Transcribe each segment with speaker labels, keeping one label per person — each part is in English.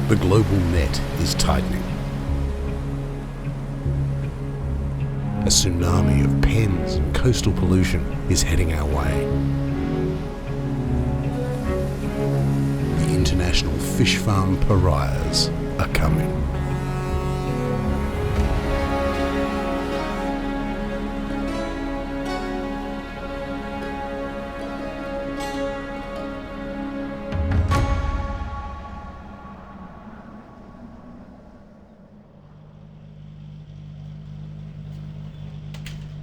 Speaker 1: The global net is tightening. A tsunami of pens and coastal pollution is heading our way. The international fish farm pariahs are coming.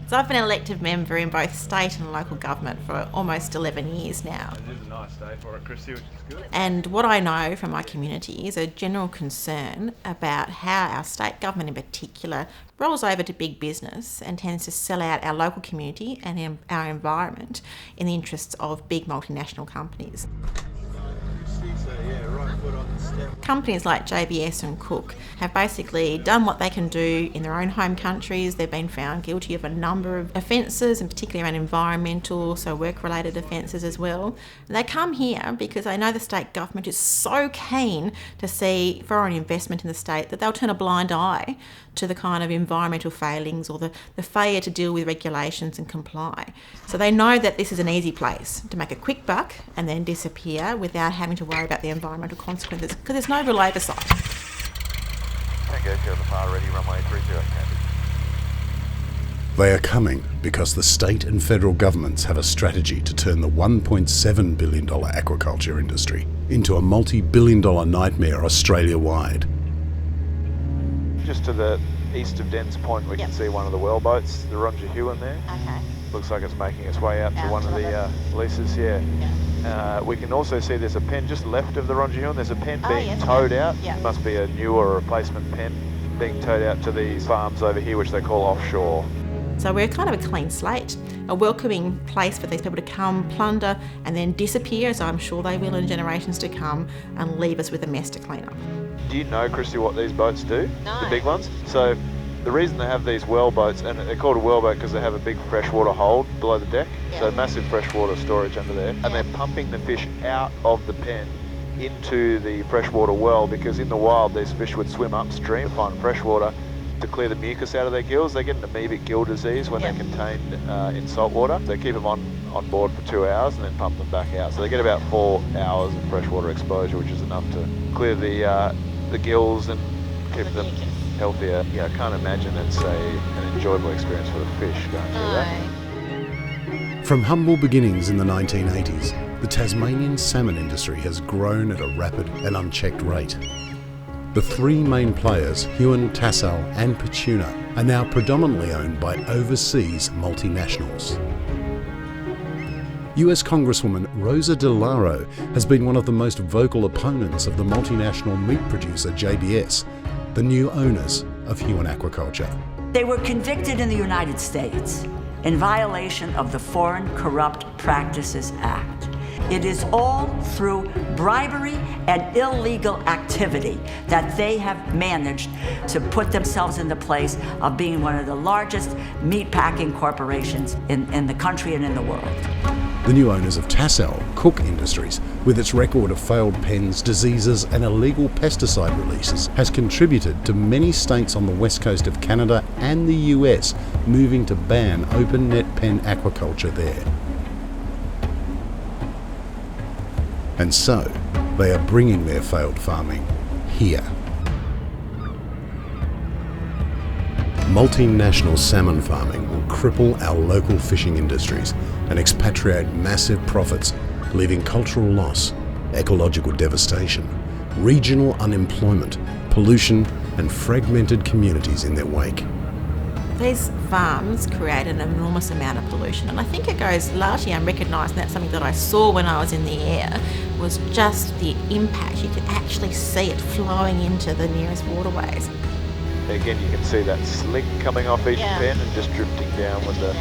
Speaker 2: So I've been an elected member in both state and local government for almost 11 years now.
Speaker 3: It is a nice day for it, Chrissy, which is good.
Speaker 2: And what I know from my community is a general concern about how our state government in particular rolls over to big business and tends to sell out our local community and our environment in the interests of big multinational companies. Companies like JBS and Cook have basically done what they can do in their own home countries. They've been found guilty of a number of offences, and particularly around environmental, so work-related offences as well. And they come here because they know the state government is so keen to see foreign investment in the state that they'll turn a blind eye to the kind of environmental failings or the failure to deal with regulations and comply. So they know that this is an easy place to make a quick buck and then disappear without having to worry about the environmental consequences, because there's no real oversight.
Speaker 3: Tango to the far ready, runway 30, Candy.
Speaker 1: They are coming because the state and federal governments have a strategy to turn the $1.7 billion aquaculture industry into a multi-billion-dollar nightmare Australia-wide.
Speaker 3: Just to the east of Dens Point, we can see one of the well boats, the Roger Huon there.
Speaker 2: Okay.
Speaker 3: Looks like it's making its way out to one of the leases, we can also see there's a pen just left of the Roger Huon. There's a pen being towed out.
Speaker 2: Yeah.
Speaker 3: Must be a newer replacement pen being towed out to these farms over here, which they call offshore.
Speaker 2: So we're kind of a clean slate, a welcoming place for these people to come, plunder, and then disappear, as I'm sure they will in generations to come, and leave us with a mess to clean up.
Speaker 3: Do you know, Chrissy, what these boats do?
Speaker 2: No.
Speaker 3: The big ones? So the reason they have these well boats, and they're called a well boat because they have a big freshwater hold below the deck, so massive freshwater storage under there, and they're pumping the fish out of the pen into the freshwater well, because in the wild these fish would swim upstream to find freshwater to clear the mucus out of their gills. They get an amoebic gill disease when they're contained in salt water. They keep them on board for 2 hours and then pump them back out. So they get about 4 hours of freshwater exposure, which is enough to clear the gills and keep them healthier. Yeah, I can't imagine it's an enjoyable experience for the fish going through that.
Speaker 1: From humble beginnings in the 1980s, the Tasmanian salmon industry has grown at a rapid and unchecked rate. The three main players, Huon, Tassal and Petuna, are now predominantly owned by overseas multinationals. US Congresswoman Rosa DeLauro has been one of the most vocal opponents of the multinational meat producer JBS, the new owners of Huon Aquaculture.
Speaker 4: They were convicted in the United States in violation of the Foreign Corrupt Practices Act. It is all through bribery and illegal activity that they have managed to put themselves in the place of being one of the largest meatpacking corporations in the country and in the world.
Speaker 1: The new owners of Tassal, Cook Industries, with its record of failed pens, diseases and illegal pesticide releases, has contributed to many states on the west coast of Canada and the US moving to ban open net pen aquaculture there. And so, they are bringing their failed farming here. Multinational salmon farming will cripple our local fishing industries and expatriate massive profits, leaving cultural loss, ecological devastation, regional unemployment, pollution and fragmented communities in their wake.
Speaker 2: These farms create an enormous amount of pollution, and I think it goes largely unrecognised, and that's something that I saw when I was in the air, was just the impact. You could actually see it flowing into the nearest waterways.
Speaker 3: Again, you can see that slick coming off each pen and just drifting down with the...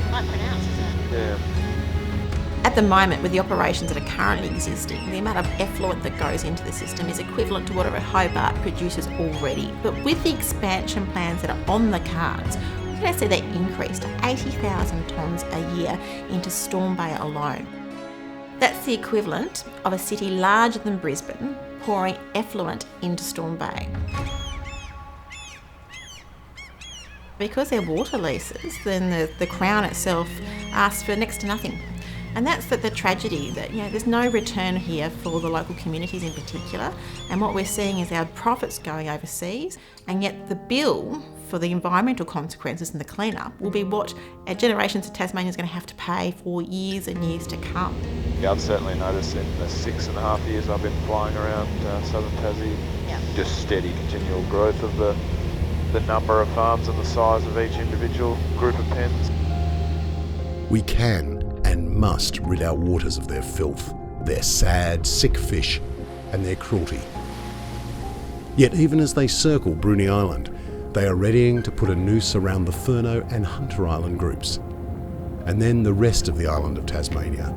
Speaker 2: Quite pronounced, isn't it?
Speaker 3: Yeah.
Speaker 2: At the moment, with the operations that are currently existing, the amount of effluent that goes into the system is equivalent to whatever Hobart produces already. But with the expansion plans that are on the cards, we're going to see that increase to 80,000 tonnes a year into Storm Bay alone. That's the equivalent of a city larger than Brisbane pouring effluent into Storm Bay. Because they're water leases, then the Crown itself asks for next to nothing. And that's the tragedy, that there's no return here for the local communities in particular. And what we're seeing is our profits going overseas, and yet the bill for the environmental consequences and the cleanup will be what our generations of Tasmanians are going to have to pay for years and years to come.
Speaker 3: Yeah, I've certainly noticed in the 6.5 years I've been flying around southern Tassie, just steady continual growth of the number of farms and the size of each individual group of pens.
Speaker 1: We can and must rid our waters of their filth, their sad, sick fish, and their cruelty. Yet even as they circle Bruny Island, they are readying to put a noose around the Furneaux and Hunter Island groups, and then the rest of the island of Tasmania.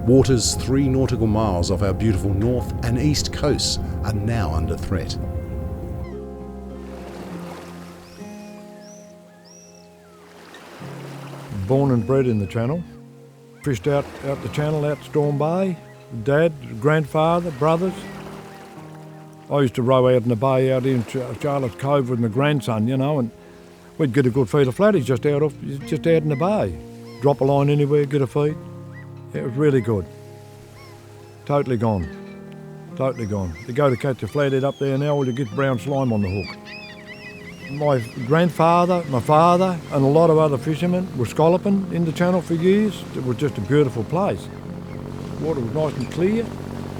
Speaker 1: Waters 3 nautical miles off our beautiful north and east coasts are now under threat.
Speaker 5: Born and bred in the Channel, fished out the Channel, out Storm Bay, Dad, grandfather, brothers. I used to row out in the bay out in Charlotte's Cove with my grandson, and we'd get a good feed of flatties just out in the bay. Drop a line anywhere, get a feed. It was really good. Totally gone. You go to catch a flathead up there now, you get brown slime on the hook. My grandfather, my father, and a lot of other fishermen were scalloping in the Channel for years. It was just a beautiful place. The water was nice and clear.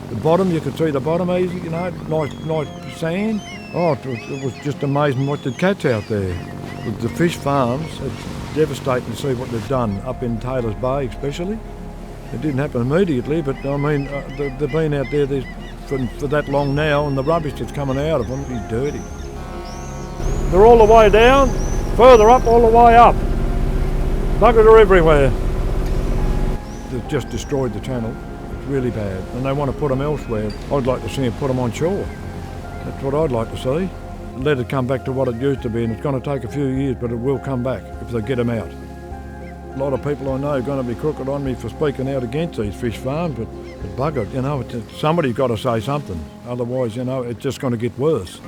Speaker 5: The bottom, you could see the bottom easy, nice sand. Oh, it was just amazing what they'd catch out there. With the fish farms, it's devastating to see what they've done up in Taylor's Bay especially. It didn't happen immediately, but I mean, they've been out there for that long now, and the rubbish that's coming out of them is dirty. They're all the way down, further up, all the way up. Buggers are everywhere. They've just destroyed the Channel. It's really bad, and they want to put them elsewhere. I'd like to see them put them on shore. That's what I'd like to see. Let it come back to what it used to be, and it's going to take a few years, but it will come back if they get them out. A lot of people I know are going to be crooked on me for speaking out against these fish farms, but bugger, somebody's got to say something. Otherwise, it's just going to get worse.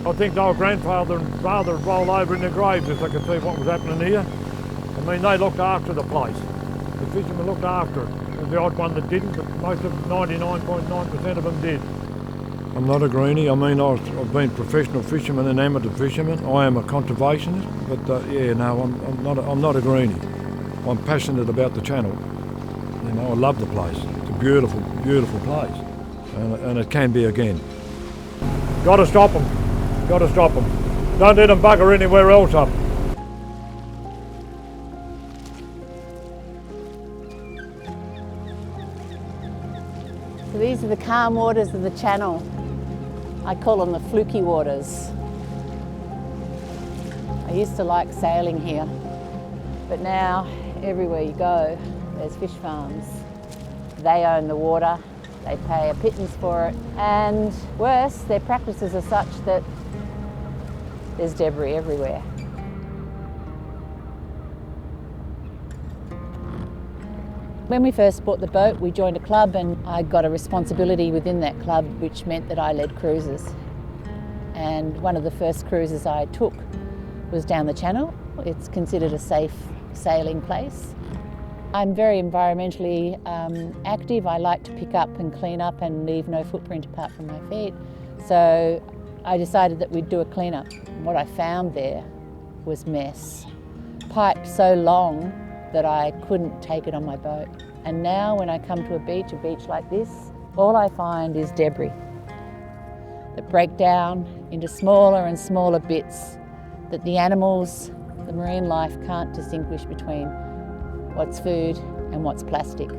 Speaker 5: I think our grandfather and father would roll over in their graves if they could see what was happening here. I mean, they looked after the place. The fishermen looked after it. There's the odd one that didn't, but most of 99.9% of them did. I'm not a greenie. I mean, I've been professional fisherman and amateur fisherman. I am a conservationist, but I'm not a greenie. I'm passionate about the Channel. I love the place. It's a beautiful, beautiful place, and it can be again. Got to stop them. Got to stop them. Don't let them bugger anywhere else up.
Speaker 6: So these are the calm waters of the Channel. I call them the fluky waters. I used to like sailing here, but now everywhere you go, there's fish farms. They own the water, they pay a pittance for it, and worse, their practices are such that there's debris everywhere. When we first bought the boat, we joined a club, and I got a responsibility within that club, which meant that I led cruises. And one of the first cruises I took was down the Channel. It's considered a safe sailing place. I'm very environmentally active. I like to pick up and clean up and leave no footprint apart from my feet. So I decided that we'd do a clean-up. What I found there was mess. Pipe so long that I couldn't take it on my boat. And now when I come to a beach like this, all I find is debris that break down into smaller and smaller bits that the animals, the marine life can't distinguish between what's food and what's plastic.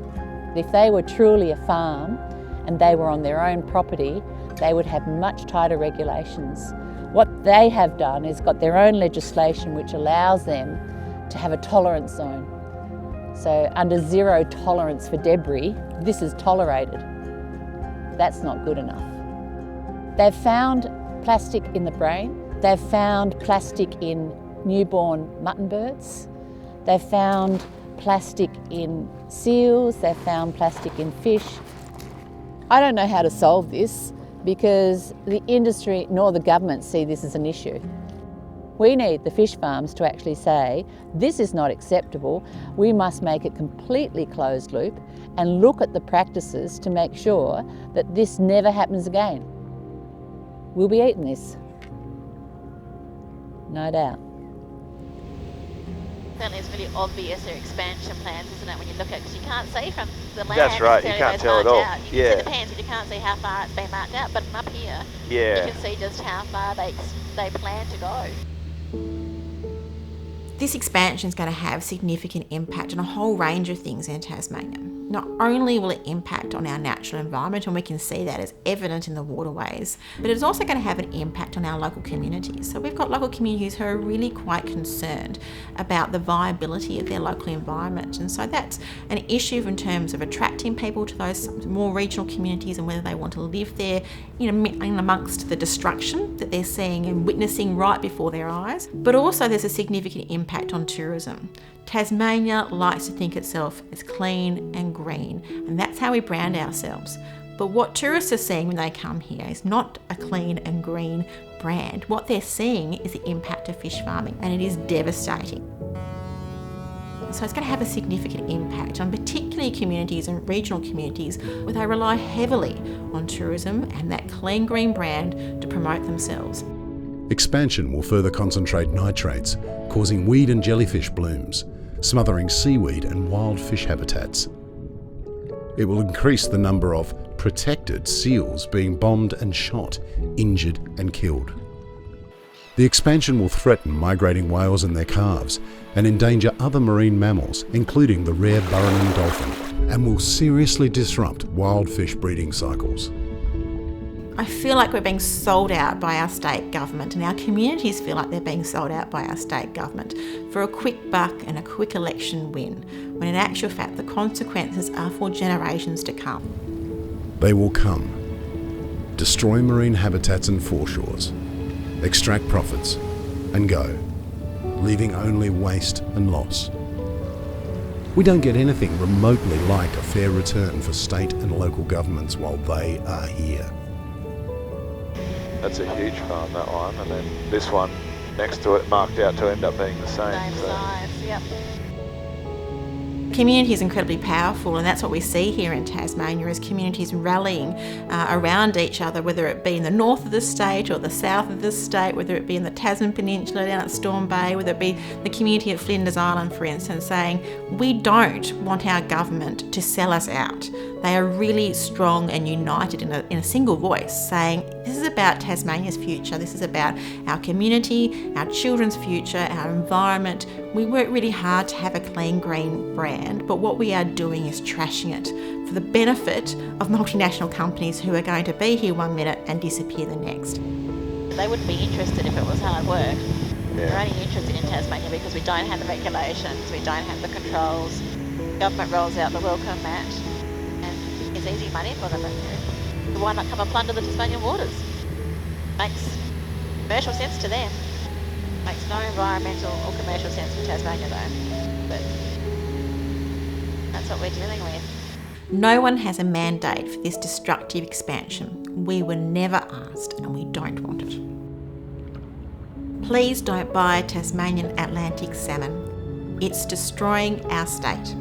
Speaker 6: If they were truly a farm and they were on their own property, they would have much tighter regulations. What they have done is got their own legislation which allows them to have a tolerance zone. So under zero tolerance for debris, this is tolerated. That's not good enough. They've found plastic in the brain. They've found plastic in newborn mutton birds. They've found plastic in seals, they've found plastic in fish. I don't know how to solve this because the industry nor the government see this as an issue. We need the fish farms to actually say, this is not acceptable, we must make it completely closed loop and look at the practices to make sure that this never happens again. We'll be eating this, no doubt.
Speaker 7: Certainly it's really obvious their expansion plans, isn't it, when you look at it, because you can't see from the land.
Speaker 3: That's right, you can't tell at all.
Speaker 7: Out. You
Speaker 3: Yeah.
Speaker 7: can see the pans, but you can't see how far it's been marked out. But up here,
Speaker 3: Yeah.
Speaker 7: you can see just how far they plan to go.
Speaker 2: This expansion is going to have significant impact on a whole range of things in Tasmania. Not only will it impact on our natural environment, and we can see that as evident in the waterways, but it's also going to have an impact on our local communities. So we've got local communities who are really quite concerned about the viability of their local environment. And so that's an issue in terms of attracting people to those more regional communities and whether they want to live there, in amongst the destruction that they're seeing and witnessing right before their eyes. But also there's a significant impact on tourism. Tasmania likes to think itself as clean and green, and that's how we brand ourselves. But what tourists are seeing when they come here is not a clean and green brand. What they're seeing is the impact of fish farming, and it is devastating. So it's going to have a significant impact on particularly communities and regional communities where they rely heavily on tourism and that clean green brand to promote themselves.
Speaker 1: Expansion will further concentrate nitrates, causing weed and jellyfish blooms, smothering seaweed and wild fish habitats. It will increase the number of protected seals being bombed and shot, injured and killed. The expansion will threaten migrating whales and their calves and endanger other marine mammals, including the rare Burrowing dolphin, and will seriously disrupt wild fish breeding cycles.
Speaker 2: I feel like we're being sold out by our state government, and our communities feel like they're being sold out by our state government for a quick buck and a quick election win, when in actual fact the consequences are for generations to come.
Speaker 1: They will come, destroy marine habitats and foreshores, extract profits, and go, leaving only waste and loss. We don't get anything remotely like a fair return for state and local governments while they are here.
Speaker 3: That's a huge farm, that one, and then this one next to it marked out to end up being the same.
Speaker 7: Same size, yep.
Speaker 2: Community is incredibly powerful, and that's what we see here in Tasmania, is communities rallying around each other, whether it be in the north of the state or the south of the state, whether it be in the Tasman Peninsula down at Storm Bay, whether it be the community at Flinders Island, for instance, saying we don't want our government to sell us out. They are really strong and united in a single voice, saying this is about Tasmania's future, this is about our community, our children's future, our environment. We work really hard to have a clean green brand, but what we are doing is trashing it for the benefit of multinational companies who are going to be here one minute and disappear the next.
Speaker 7: They wouldn't be interested if it was hard work.
Speaker 3: Yeah.
Speaker 7: They're only interested in Tasmania because we don't have the regulations, we don't have the controls. Government rolls out the welcome mat and it's easy money for them. Why not come and plunder the Tasmanian waters? Makes commercial sense to them. Makes no environmental or commercial sense for Tasmania though. But that's what we're dealing with.
Speaker 2: No one has a mandate for this destructive expansion. We were never asked and we don't want it. Please don't buy Tasmanian Atlantic salmon. It's destroying our state.